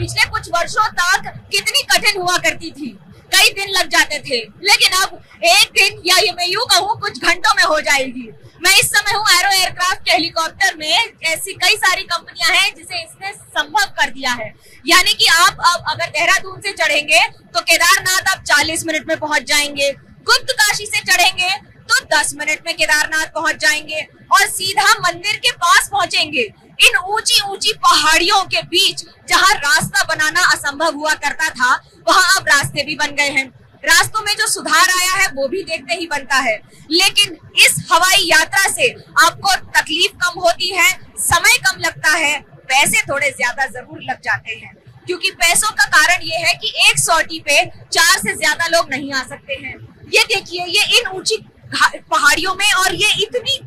पिछले कुछ वर्षों तक कितनी कठिन हुआ करती थी, कई दिन लग जाते थे, लेकिन अब एक दिन या ये मैं यूं कहूँ कुछ घंटों में हो जाएगी। मैं इस समय हूँ एरो एयरक्राफ्ट के हेलीकॉप्टर में। ऐसी कई सारी कंपनियां हैं जिसे इसने संभव कर दिया है। यानी कि आप अब अगर देहरादून से चढ़ेंगे तो केदारनाथ आप 40 मिनट में पहुंच जाएंगे, गुप्तकाशी से चढ़ेंगे तो 10 मिनट में केदारनाथ पहुंच जाएंगे और सीधा मंदिर के पास पहुंचेंगे। इन ऊंची ऊंची पहाड़ियों के बीच जहां रास्ता बनाना असंभव हुआ करता था, वहां अब रास्ते भी बन गए हैं। रास्तों में जो सुधार आया है वो भी देखते ही बनता है, लेकिन इस हवाई यात्रा से आपको तकलीफ कम होती है, समय कम लगता है, पैसे थोड़े ज्यादा जरूर लग जाते हैं, क्योंकि पैसों का कारण ये है कि एक सॉर्टी पे 4 से ज्यादा लोग नहीं आ सकते हैं। ये देखिए, ये इन ऊंची पहाड़ियों में और ये इतनी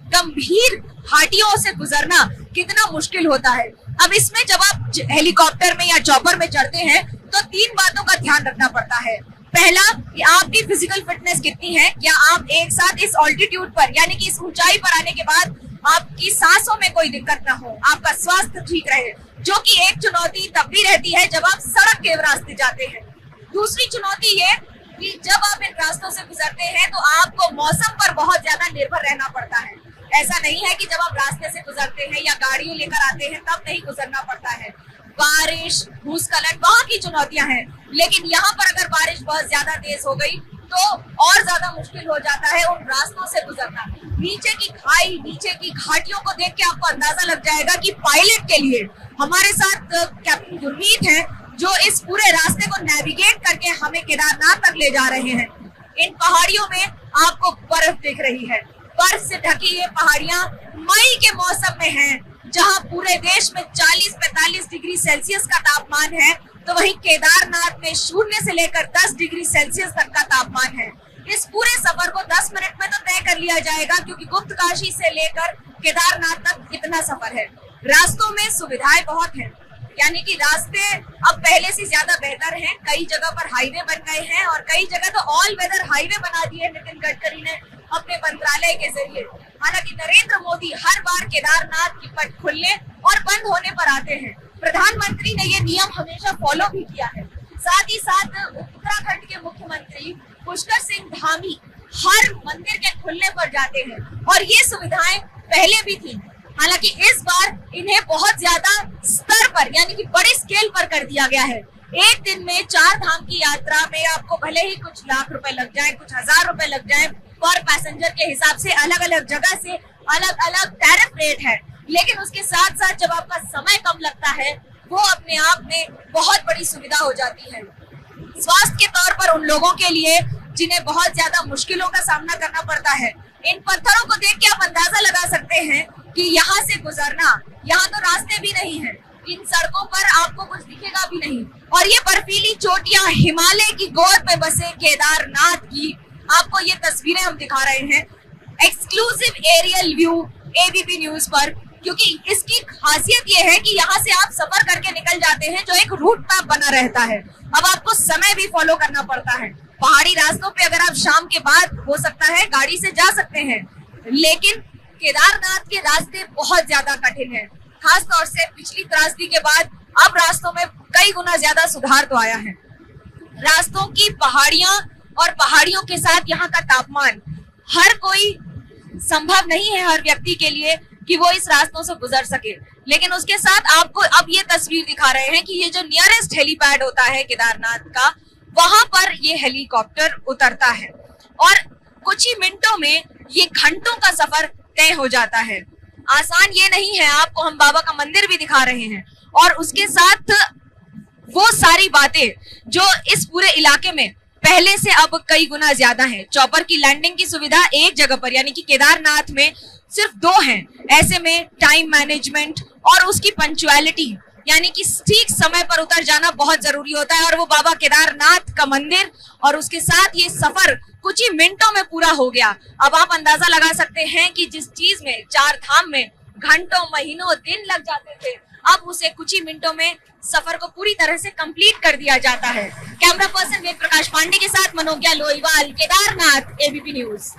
गंभीर घाटियों से गुजरना कितना मुश्किल होता है। अब इसमें जब आप हेलीकॉप्टर में या चॉपर में चढ़ते हैं तो 3 बातों का ध्यान रखना पड़ता है। पहला, कि आपकी फिजिकल फिटनेस कितनी है, क्या आप एक साथ इस ऑल्टीट्यूड पर यानी कि इस ऊंचाई पर आने के बाद आपकी सांसों में कोई दिक्कत ना हो, आपका स्वास्थ्य ठीक रहे, जो कि एक चुनौती तब भी रहती है जब आप सड़क के रास्ते जाते हैं। दूसरी चुनौती ये कि जब आप इन रास्तों से गुजरते हैं तो आपको मौसम पर बहुत ज्यादा निर्भर रहना पड़ता है। ऐसा नहीं है कि जब आप रास्ते से गुजरते हैं या गाड़ियां लेकर आते हैं तब नहीं गुजरना पड़ता है। बारिश, भूस्खलन वहाँ की चुनौतियां हैं, लेकिन यहाँ पर अगर बारिश बहुत ज्यादा तेज हो गई तो और ज्यादा मुश्किल हो जाता है उन रास्तों से गुजरना। नीचे की खाई, नीचे की घाटियों को देख के आपको अंदाजा लग जाएगा कि पायलट के लिए हमारे साथ कैप्टन गुरमीत है, जो इस पूरे रास्ते को नेविगेट करके हमें केदारनाथ तक ले जा रहे हैं। इन पहाड़ियों में आपको बर्फ दिख रही है, बर्फ से ढकी ये पहाड़ियां मई के मौसम में हैं, जहां पूरे देश में 40-45 डिग्री सेल्सियस का तापमान है, तो वहीं केदारनाथ में 0 से लेकर 10 डिग्री सेल्सियस तक का तापमान है। इस पूरे सफर को 10 मिनट में तो तय कर लिया जाएगा, क्योंकि गुप्तकाशी से लेकर केदारनाथ तक इतना सफर है। रास्तों में सुविधाएं बहुत हैं, यानी कि रास्ते अब पहले से ज्यादा बेहतर हैं। कई जगह पर हाईवे बन गए हैं और कई जगह तो ऑल वेदर हाईवे बना दिए नितिन गडकरी ने अपने मंत्रालय के जरिए। हालांकि नरेंद्र मोदी हर बार केदारनाथ की पट खुलने और बंद होने पर आते हैं। प्रधानमंत्री ने ये नियम हमेशा फॉलो भी किया है। साथ ही साथ उत्तराखंड के मुख्यमंत्री पुष्कर सिंह धामी हर मंदिर के खुलने पर जाते हैं और ये सुविधाएं पहले भी थी। हालांकि इस बार इन्हें बहुत ज्यादा स्तर पर यानी कि बड़े स्केल पर कर दिया गया है। एक दिन में 4 धाम की यात्रा में आपको भले ही कुछ लाख रुपए लग जाए, कुछ हजार रुपए लग जाए, पर पैसेंजर के हिसाब से अलग अलग जगह से अलग अलग टैरिफ रेट है, लेकिन उसके साथ साथ जब आपका समय कम लगता है वो अपने आप में बहुत बड़ी सुविधा हो जाती है। स्वास्थ्य के तौर पर उन लोगों के लिए जिन्हें बहुत ज्यादा मुश्किलों का सामना करना पड़ता है, इन पत्थरों को देख के आप अंदाजा लगा सकते हैं कि यहाँ से गुजरना, यहाँ तो रास्ते भी नहीं है, इन सड़कों पर आपको कुछ दिखेगा भी नहीं। और ये बर्फीली चोटियां हिमालय की गोद में बसे केदारनाथ की आपको ये तस्वीरें हम दिखा रहे हैं exclusive aerial view ABP news पर, क्योंकि इसकी खासियत ये है कि यहाँ से आप सफर करके निकल जाते हैं जो एक रूट मैप बना रहता है। अब आपको समय भी फॉलो करना पड़ता है। पहाड़ी रास्तों पे अगर आप शाम के बाद हो सकता है गाड़ी से जा सकते हैं, लेकिन केदारनाथ के रास्ते बहुत ज्यादा कठिन है। खास तौर से पिछली त्रासदी के बाद अब रास्तों में कई गुना ज्यादा सुधार तो आया है। रास्तों की पहाड़ियां और पहाड़ियों के साथ यहाँ का तापमान, हर कोई संभव नहीं है हर व्यक्ति के लिए कि वो इस रास्तों से गुजर सके, लेकिन उसके साथ आपको अब ये तस्वीर दिखा रहे हैं कि ये जो नियरेस्ट हेलीपैड होता है केदारनाथ का, वहां पर ये हेलीकॉप्टर उतरता है और कुछ ही मिनटों में ये घंटों का सफर तय हो जाता है। आसान ये नहीं है। आपको हम बाबा का मंदिर भी दिखा रहे हैं और उसके साथ वो सारी बातें जो इस पूरे इलाके में पहले से अब कई गुना ज्यादा है। चॉपर की लैंडिंग की सुविधा एक जगह पर यानी कि केदारनाथ में सिर्फ 2 हैं। ऐसे में टाइम मैनेजमेंट और उसकी पंक्चुअलिटी यानी कि ठीक समय पर उतर जाना बहुत जरूरी होता है। और वो बाबा केदारनाथ का मंदिर और उसके साथ ये सफर कुछ ही मिनटों में पूरा हो गया। अब आप अंदाजा लगा सकते हैं कि जिस चीज में 4 धाम में घंटों, महीनों, दिन लग जाते थे, अब उसे कुछ ही मिनटों में सफर को पूरी तरह से कंप्लीट कर दिया जाता है। कैमरा पर्सन वेद प्रकाश पांडे के साथ मनोज्ञा लोईवाल, केदारनाथ, एबीपी न्यूज।